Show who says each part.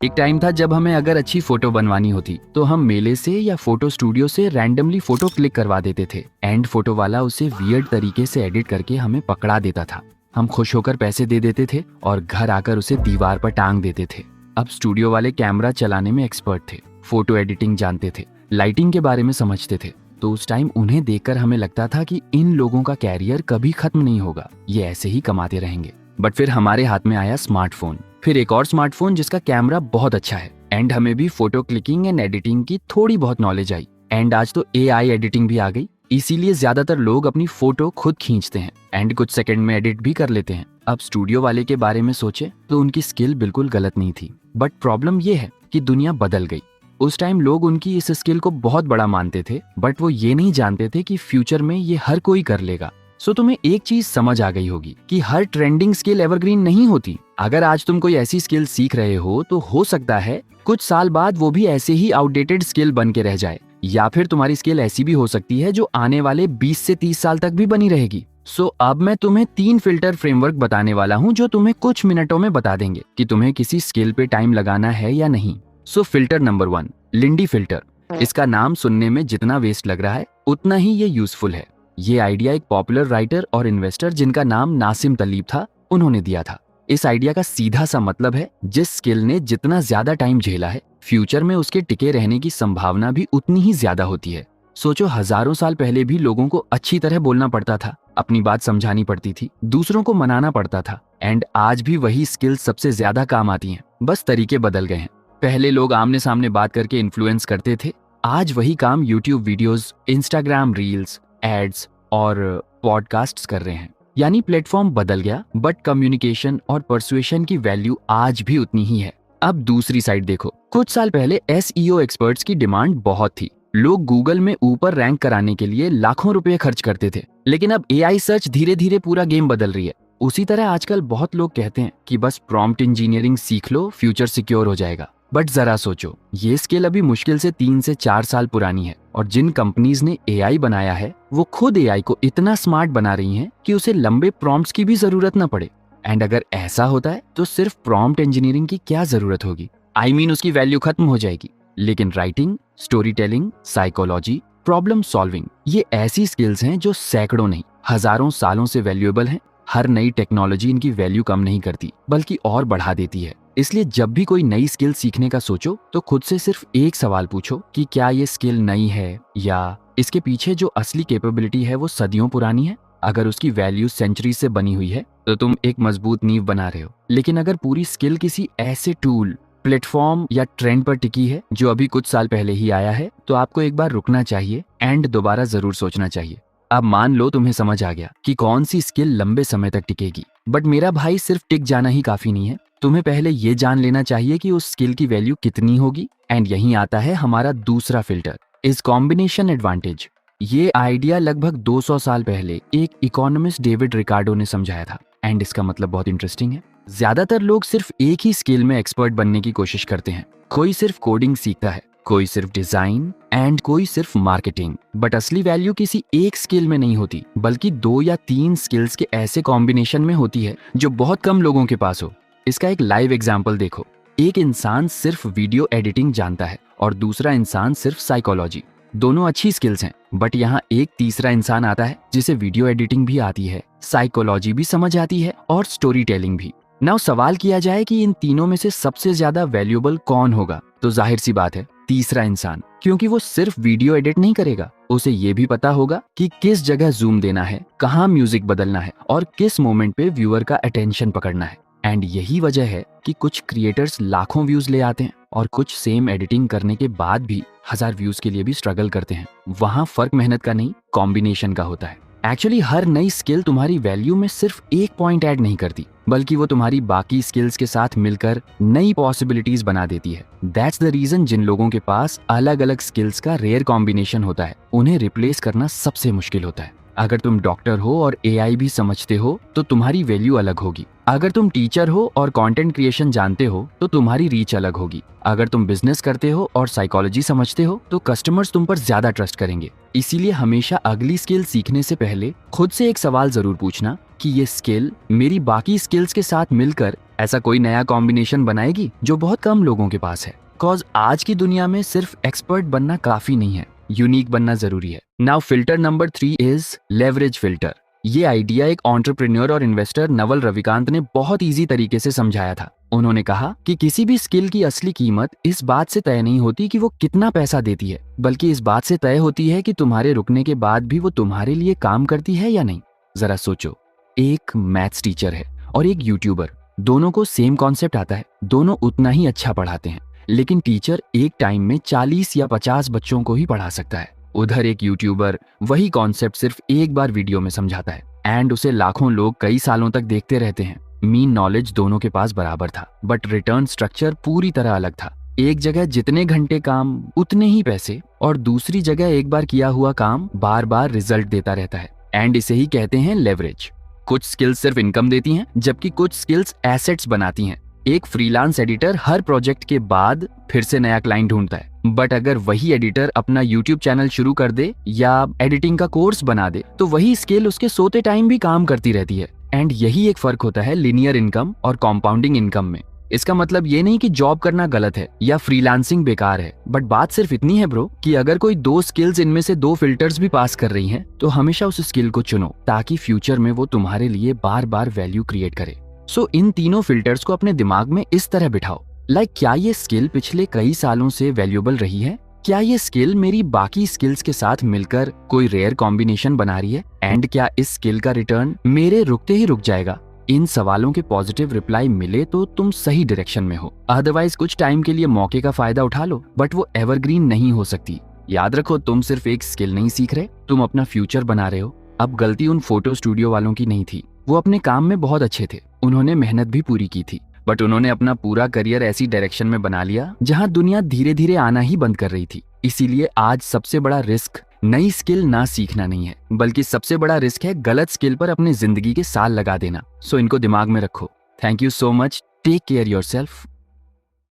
Speaker 1: एक टाइम था जब हमें अगर अच्छी फोटो बनवानी होती तो हम मेले से या फोटो स्टूडियो से रैंडमली फोटो क्लिक करवा देते थे एंड फोटो वाला उसे वियर्ड तरीके से एडिट करके हमें पकड़ा देता था। हम खुश होकर पैसे दे देते थे और घर आकर उसे दीवार पर टांग देते थे। अब स्टूडियो वाले कैमरा चलाने में एक्सपर्ट थे, फोटो एडिटिंग जानते थे, लाइटिंग के बारे में समझते थे। तो उस टाइम उन्हें देखकर हमें लगता था कि इन लोगों का कैरियर कभी खत्म नहीं होगा, ये ऐसे ही कमाते रहेंगे। बट फिर हमारे हाथ में आया स्मार्टफोन, फिर एक और स्मार्टफोन जिसका कैमरा बहुत अच्छा है एंड हमें भी फोटो क्लिकिंग एंड एडिटिंग की थोड़ी बहुत नॉलेज आई एंड आज तो एआई एडिटिंग भी आ गई। इसीलिए ज्यादातर लोग अपनी फोटो खुद खींचते हैं एंड कुछ सेकंड में एडिट भी कर लेते हैं। अब स्टूडियो वाले के बारे में सोचे तो उनकी स्किल बिल्कुल गलत नहीं थी, बट प्रॉब्लम ये है कि दुनिया बदल गई। उस टाइम लोग उनकी इस स्किल को बहुत बड़ा मानते थे, बट वो ये नहीं जानते थे कि फ्यूचर में ये हर कोई कर लेगा। सो तुम्हें एक चीज समझ आ गई होगी कि हर ट्रेंडिंग स्किल एवरग्रीन नहीं होती। अगर आज तुम कोई ऐसी स्किल सीख रहे हो तो हो सकता है कुछ साल बाद वो भी ऐसे ही आउटडेटेड स्किल बन के रह जाए, या फिर तुम्हारी स्किल ऐसी भी हो सकती है जो आने वाले 20 से 30 साल तक भी बनी रहेगी। सो अब मैं तुम्हें 3 फिल्टर फ्रेमवर्क बताने वाला हूँ जो तुम्हें कुछ मिनटों में बता देंगे कि तुम्हें किसी स्किल पे टाइम लगाना है या नहीं। सो फिल्टर नंबर 1, लिंडी फिल्टर। इसका नाम सुनने में जितना वेस्ट लग रहा है उतना ही ये यूजफुल है। ये आइडिया एक पॉपुलर राइटर और इन्वेस्टर जिनका नाम नासिम तलीब था, उन्होंने दिया था। इस आइडिया का सीधा सा मतलब है जिस स्किल ने जितना ज्यादा टाइम झेला है, फ्यूचर में उसके टिके रहने की संभावना भी उतनी ही ज्यादा होती है। सोचो, हजारों साल पहले भी लोगों को अच्छी तरह बोलना पड़ता था, अपनी बात समझानी पड़ती थी, दूसरों को मनाना पड़ता था एंड आज भी वही स्किल्स सबसे ज्यादा काम आती हैं, बस तरीके बदल गए हैं। पहले लोग आमने सामने बात करके इन्फ्लुएंस करते थे, आज वही काम YouTube videos, Instagram reels, ads और पॉडकास्ट्स कर रहे हैं। यानी प्लेटफॉर्म बदल गया बट कम्युनिकेशन और परसुएशन की वैल्यू आज भी उतनी ही है। अब दूसरी साइड देखो, कुछ साल पहले एसईओ एक्सपर्ट्स की डिमांड बहुत थी। लोग गूगल में ऊपर रैंक कराने के लिए लाखों रुपए खर्च करते थे, लेकिन अब एआई सर्च धीरे धीरे पूरा गेम बदल रही है। उसी तरह आजकल बहुत लोग कहते हैं कि बस प्रॉम्प्ट इंजीनियरिंग सीख लो, फ्यूचर सिक्योर हो जाएगा। बट जरा सोचो, ये स्किल अभी मुश्किल से 3 से 4 साल पुरानी है और जिन कंपनीज ने एआई बनाया है वो खुद एआई को इतना स्मार्ट बना रही हैं कि उसे लंबे प्रॉम्प्ट्स की भी जरूरत न पड़े। एंड अगर ऐसा होता है तो सिर्फ प्रॉम्प्ट इंजीनियरिंग की क्या जरूरत होगी? आई मीन उसकी वैल्यू खत्म हो जाएगी। लेकिन writing, story telling, psychology, problem solving, ये ऐसी स्किल्स हैं जो सैकड़ों नहीं हजारों सालों से वैल्यूएबल हैं। हर नई टेक्नोलॉजी इनकी वैल्यू कम नहीं करती बल्कि और बढ़ा देती है। इसलिए जब भी कोई नई स्किल सीखने का सोचो तो खुद से सिर्फ एक सवाल पूछो कि क्या ये स्किल नई है या इसके पीछे जो असली कैपेबिलिटी है वो सदियों पुरानी है। अगर उसकी वैल्यू सेंचुरी से बनी हुई है तो तुम एक मजबूत नींव बना रहे हो। लेकिन अगर पूरी स्किल किसी ऐसे टूल, प्लेटफॉर्म या ट्रेंड पर टिकी है जो अभी कुछ साल पहले ही आया है, तो आपको एक बार रुकना चाहिए एंड दोबारा जरूर सोचना चाहिए। अब मान लो तुम्हें समझ आ गया कि कौन सी स्किल लंबे समय तक टिकेगी, बट मेरा भाई सिर्फ टिक जाना ही काफी नहीं है। तुम्हें पहले ये जान लेना चाहिए कि उस स्किल की वैल्यू कितनी होगी। एंड यहीं आता है हमारा दूसरा फिल्टर, इज कॉम्बिनेशन एडवांटेज। ये आइडिया लगभग 200 साल पहले एक इकोनॉमिस्ट डेविड रिकार्डो ने समझाया था एंड इसका मतलब बहुत इंटरेस्टिंग है। ज्यादातर लोग सिर्फ एक ही स्किल में एक्सपर्ट बनने की कोशिश करते हैं। कोई सिर्फ कोडिंग सीखता है, कोई सिर्फ डिजाइन एंड कोई सिर्फ मार्केटिंग। बट असली वैल्यू किसी एक स्किल में नहीं होती बल्कि 2 या 3 स्किल्स के ऐसे कॉम्बिनेशन में होती है जो बहुत कम लोगों के पास हो। इसका एक लाइव एग्जाम्पल देखो, एक इंसान सिर्फ वीडियो एडिटिंग जानता है और दूसरा इंसान सिर्फ साइकोलॉजी। दोनों अच्छी स्किल्स हैं, बट यहाँ एक तीसरा इंसान आता है जिसे वीडियो एडिटिंग भी आती है, साइकोलॉजी भी समझ आती है और स्टोरी टेलिंग भी। नाउ सवाल किया जाए कि इन तीनों में से सबसे ज्यादा वैल्यूएबल कौन होगा, तो जाहिर सी बात है तीसरा इंसान, क्योंकि वो सिर्फ वीडियो एडिट नहीं करेगा, उसे ये भी पता होगा कि किस जगह जूम देना है, कहाँ म्यूजिक बदलना है और किस मोमेंट पे व्यूअर का अटेंशन पकड़ना है। एंड यही वजह है कि कुछ क्रिएटर्स लाखों व्यूज ले आते हैं और कुछ सेम एडिटिंग करने के बाद भी 1000 व्यूज के लिए भी स्ट्रगल करते हैं। वहां फर्क मेहनत का नहीं, कॉम्बिनेशन का होता है। एक्चुअली हर नई स्किल तुम्हारी वैल्यू में सिर्फ एक पॉइंट ऐड नहीं करती, बल्कि वो तुम्हारी बाकी स्किल्स के साथ मिलकर नई पॉसिबिलिटीज बना देती है। दैट्स द रीजन जिन लोगों के पास अलग अलग स्किल्स का रेयर कॉम्बिनेशन होता है, उन्हें रिप्लेस करना सबसे मुश्किल होता है। अगर तुम डॉक्टर हो और एआई भी समझते हो तो तुम्हारी वैल्यू अलग होगी। अगर तुम टीचर हो और कंटेंट क्रिएशन जानते हो तो तुम्हारी रीच अलग होगी। अगर तुम बिजनेस करते हो और साइकोलॉजी समझते हो तो कस्टमर्स तुम पर ज्यादा ट्रस्ट करेंगे। इसीलिए हमेशा अगली स्किल सीखने से पहले खुद से एक सवाल जरूर पूछना कि ये स्किल मेरी बाकी स्किल्स के साथ मिलकर ऐसा कोई नया कॉम्बिनेशन बनाएगी जो बहुत कम लोगों के पास है। कॉज आज की दुनिया में सिर्फ एक्सपर्ट बनना काफी नहीं है, यूनिक बनना जरूरी है। Now filter number 3 is leverage filter. ये आइडिया एक एंटरप्रेन्योर और इन्वेस्टर नवल रविकांत ने बहुत इजी तरीके से समझाया था। उन्होंने कहा कि किसी भी स्किल की असली कीमत इस बात से तय नहीं होती कि वो कितना पैसा देती है, बल्कि इस बात से तय होती है कि तुम्हारे रुकने के बाद भी वो तुम्हारे लिए काम करती है या नहीं। जरा सोचो, एक मैथ्स टीचर है और एक यूट्यूबर, दोनों को सेम कॉन्सेप्ट आता है, दोनों उतना ही अच्छा पढ़ाते हैं, लेकिन टीचर एक टाइम में 40 या 50 बच्चों को ही पढ़ा सकता है। उधर एक यूट्यूबर वही कॉन्सेप्ट सिर्फ एक बार वीडियो में समझाता है एंड उसे लाखों लोग कई सालों तक देखते रहते हैं। मीन नॉलेज दोनों के पास बराबर था, बट रिटर्न स्ट्रक्चर पूरी तरह अलग था। एक जगह जितने घंटे काम उतने ही पैसे, और दूसरी जगह एक बार किया हुआ काम बार बार रिजल्ट देता रहता है। एंड इसे ही कहते हैं लेवरेज। कुछ स्किल्स सिर्फ इनकम देती हैं, जबकि कुछ स्किल्स एसेट्स बनाती हैं। एक फ्रीलांस एडिटर हर प्रोजेक्ट के बाद फिर से नया क्लाइंट ढूंढता है, बट अगर वही एडिटर अपना यूट्यूब चैनल शुरू कर दे या एडिटिंग का कोर्स बना दे तो वही स्किल उसके सोते टाइम भी काम करती रहती है। एंड यही एक फर्क होता है लीनियर इनकम और कॉम्पाउंडिंग इनकम में। इसका मतलब ये नहीं कि जॉब करना गलत है या फ्रीलांसिंग बेकार है, बट बात सिर्फ इतनी है ब्रो कि अगर कोई 2 स्किल्स इनमें से 2 फिल्टर्स भी पास कर रही हैं तो हमेशा उस स्किल को चुनो ताकि फ्यूचर में वो तुम्हारे लिए बार बार वैल्यू क्रिएट करे। सो इन तीनों फिल्टर्स को अपने दिमाग में इस तरह बिठाओ, लाइक क्या ये स्किल पिछले कई सालों से वैल्यूएबल रही है? क्या ये स्किल मेरी बाकी स्किल्स के साथ मिलकर कोई रेयर कॉम्बिनेशन बना रही है? एंड क्या इस स्किल का रिटर्न मेरे रुकते ही रुक जाएगा? इन सवालों के पॉजिटिव रिप्लाई मिले तो तुम सही डायरेक्शन में हो, अदरवाइज कुछ टाइम के लिए मौके का फायदा उठा लो, बट वो एवरग्रीन नहीं हो सकती। याद रखो, तुम सिर्फ एक स्किल नहीं सीख रहे, तुम अपना फ्यूचर बना रहे हो। अब गलती उन फोटो स्टूडियो वालों की नहीं थी, वो अपने काम में बहुत अच्छे थे, उन्होंने मेहनत भी पूरी की थी, बट उन्होंने अपना पूरा करियर ऐसी डायरेक्शन में बना लिया जहां दुनिया धीरे धीरे आना ही बंद कर रही थी। इसीलिए आज सबसे बड़ा रिस्क नई स्किल ना सीखना नहीं है, बल्कि सबसे बड़ा रिस्क है गलत स्किल पर अपनी जिंदगी के साल लगा देना। सो इनको दिमाग में रखो। Thank you so much, take care yourself.